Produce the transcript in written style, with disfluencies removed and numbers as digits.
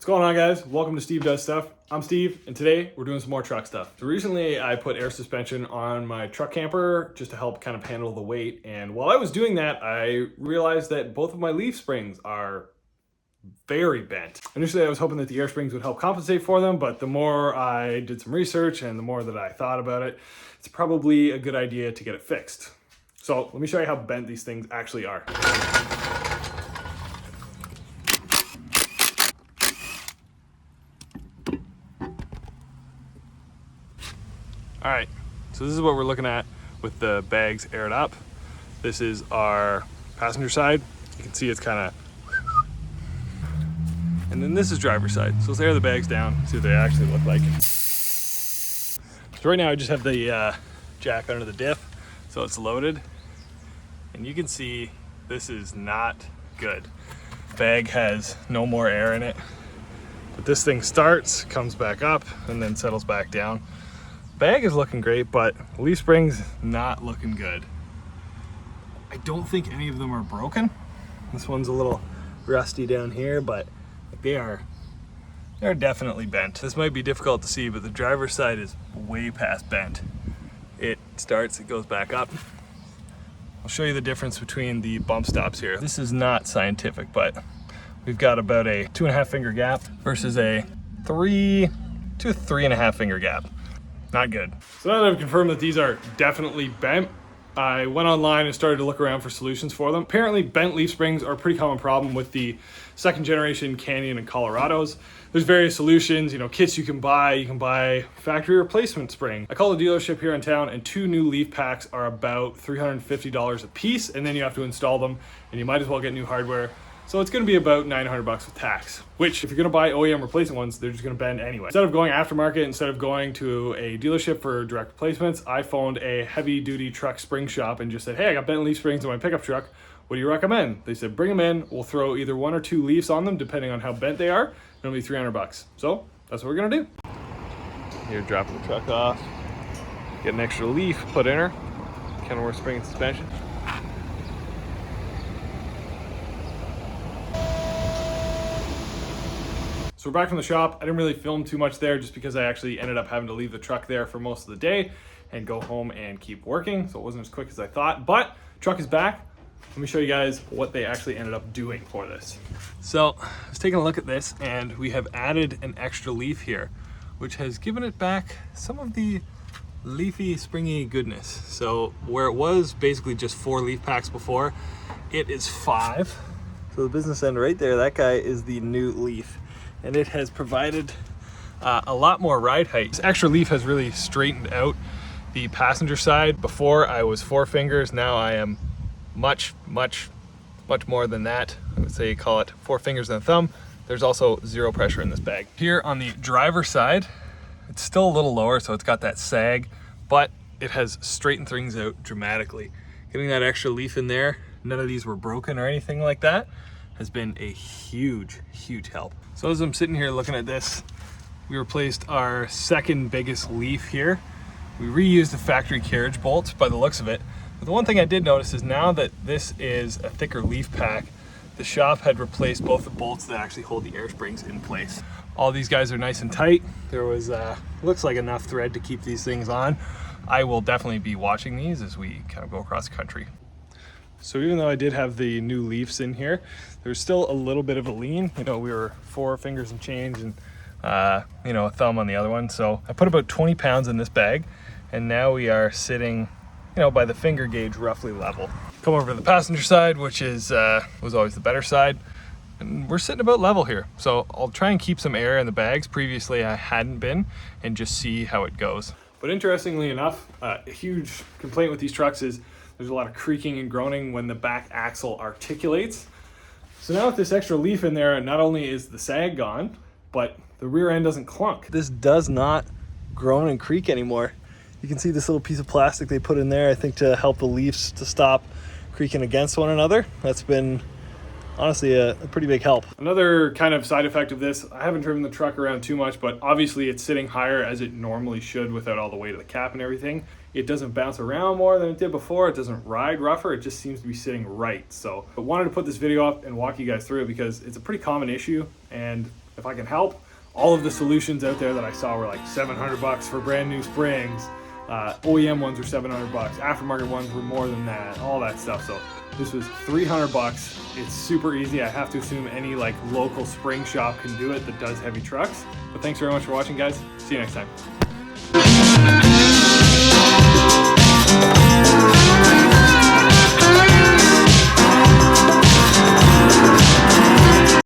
What's going on, guys? Welcome to Steve Does Stuff. I'm Steve, and today we're doing some more truck stuff. So recently I put air suspension on my truck camper just to help kind of handle the weight. And while I was doing that, I realized that both of my leaf springs are very bent. Initially, I was hoping that the air springs would help compensate for them, but the more I did some research and the more that I thought about it, it's probably a good idea to get it fixed. So let me show you how bent these things actually are. All right, so this is what we're looking at with the bags aired up. This is our passenger side. You can see it's kind of, and then this is driver's side. So let's air the bags down, see what they actually look like. So right now I just have the jack under the diff, so it's loaded. And you can see this is not good. Bag has no more air in it. But this thing starts, comes back up, and then settles back down. Bag is looking great, but leaf springs not looking good. I don't think any of them are broken. This one's a little rusty down here, but they're definitely bent. This might be difficult to see, but the driver's side is way past bent. It starts, it goes back up. I'll show you the difference between the bump stops here. This is not scientific, but we've got about a 2.5 finger gap versus a 3 to 3.5 finger gap. Not good. So now that I've confirmed that these are definitely bent, I went online and started to look around for solutions for them. Apparently bent leaf springs are a pretty common problem with the second generation Canyon and Colorados. There's various solutions, kits you can buy. You can buy factory replacement spring. I called a dealership here in town and 2 new leaf packs are about $350 a piece, and then you have to install them and you might as well get new hardware. So it's gonna be about $900 with tax, which if you're gonna buy OEM replacement ones, they're just gonna bend anyway. Instead of going aftermarket, instead of going to a dealership for direct replacements, I phoned a heavy duty truck spring shop and just said, hey, I got bent leaf springs in my pickup truck. What do you recommend? They said, bring them in. We'll throw either 1 or 2 leaves on them, depending on how bent they are. It'll be $300. So that's what we're gonna do. Here, dropping the truck off. Get an extra leaf put in her. Kenilworth spring and suspension. So we're back from the shop. I didn't really film too much there just because I actually ended up having to leave the truck there for most of the day and go home and keep working. So it wasn't as quick as I thought, but truck is back. Let me show you guys what they actually ended up doing for this. So I was taking a look at this and we have added an extra leaf here, which has given it back some of the leafy, springy goodness. So where it was basically just 4 leaf packs before, it is 5. So the business end right there, that guy is the new leaf. And it has provided a lot more ride height. This extra leaf has really straightened out the passenger side. Before I was 4 fingers, now I am much more than that. I would say call it 4 fingers and a thumb. There's also 0 pressure in this bag. Here on the driver's side, it's still a little lower, so it's got that sag, but it has straightened things out dramatically. Getting that extra leaf in there, none of these were broken or anything like that, has been a huge help. So as I'm sitting here looking at this, we replaced our second biggest leaf here. We reused the factory carriage bolts by the looks of it. But the one thing I did notice is now that this is a thicker leaf pack, the shop had replaced both the bolts that actually hold the air springs in place. All these guys are nice and tight. There was, looks like enough thread to keep these things on. I will definitely be watching these as we kind of go across the country. So even though I did have the new leaves in here, there's still a little bit of a lean. We were 4 fingers and change and a thumb on the other one. So I put about 20 pounds in this bag and now we are sitting, by the finger gauge roughly level. Come over to the passenger side, which is was always the better side. And we're sitting about level here. So I'll try and keep some air in the bags. Previously I hadn't been, and just see how it goes. But interestingly enough, a huge complaint with these trucks is there's a lot of creaking and groaning when the back axle articulates. So now with this extra leaf in there, not only is the sag gone, but the rear end doesn't clunk. This does not groan and creak anymore. You can see this little piece of plastic they put in there, I think to help the leaves to stop creaking against one another. That's been honestly a pretty big help. Another kind of side effect of this, I haven't driven the truck around too much, but obviously it's sitting higher as it normally should without all the weight of the cap and everything. It doesn't bounce around more than it did before. It doesn't ride rougher. It just seems to be sitting right. So I wanted to put this video up and walk you guys through it because it's a pretty common issue, and if I can help. All of the solutions out there that I saw were like $700 for brand new springs. OEM ones were $700. Aftermarket ones were more than that. All that stuff. So this was $300. It's super easy. I have to assume any like local spring shop can do it that does heavy trucks. But thanks very much for watching, guys. See you next time.